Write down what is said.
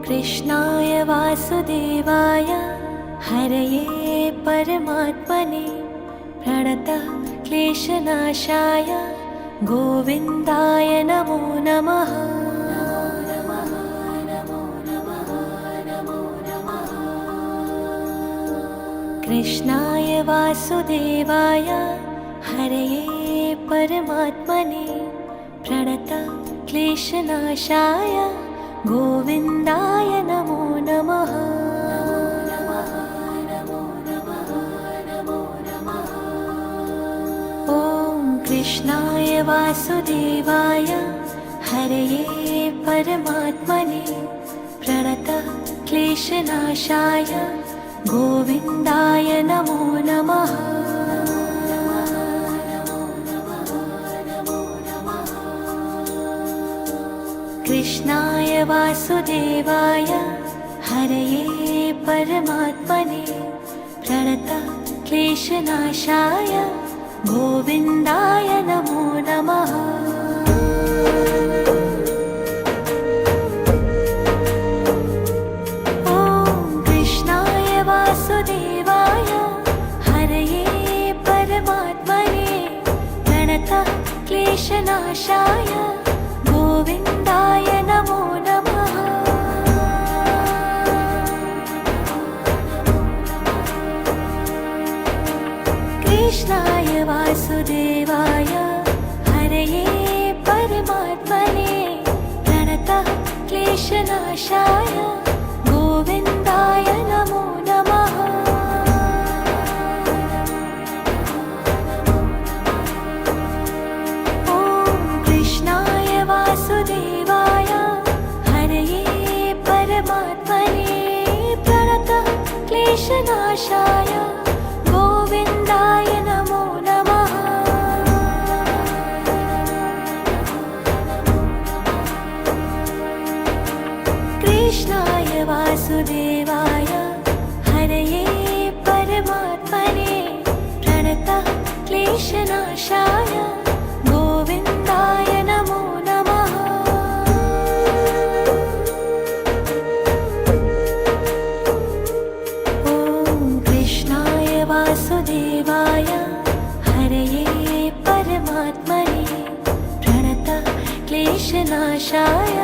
कृष्णाय वासुदेवाय हरये परमात्मने प्रणतः क्लेशनाशाय गोविन्दाय नमो नमः। कृष्णाय वासुदेवाय हरये परमात्मने प्रणतः क्लेशनाशाय गोविन्दाय नमो नमः। ॐ कृष्णाय वासुदेवाय हरये परमात्मने प्रणतः क्लेशनाशाय गोविन्दाय नमो नमः। कृष्णाय वासुदेवाय हरये परमात्मने प्रणतः क्लेशनाशाय गोविन्दाय नमो नमः। ॐ कृष्णाय वासुदेवाय हरये परमात्मने प्रणतः क्लेशनाशाय गोविन्दाय नमो नमः। कृष्णाय वासुदेवाय हरये परमात्मने प्रणतः क्लेशनाशाय गोविन्दाय नमो नमः। वासुदेवाय हरये परमात्मने प्रणतः क्लेशनाशाय गोविन्दाय नमो नमः। कृष्णाय वासुदेवाय हरये परमात्मने प्रणतः क्लेशनाशाय गोविन्दाय नमो नमः। ॐ कृष्णाय वासुदेवाय हरये परमात्मने प्रणतः क्लेशनाशाय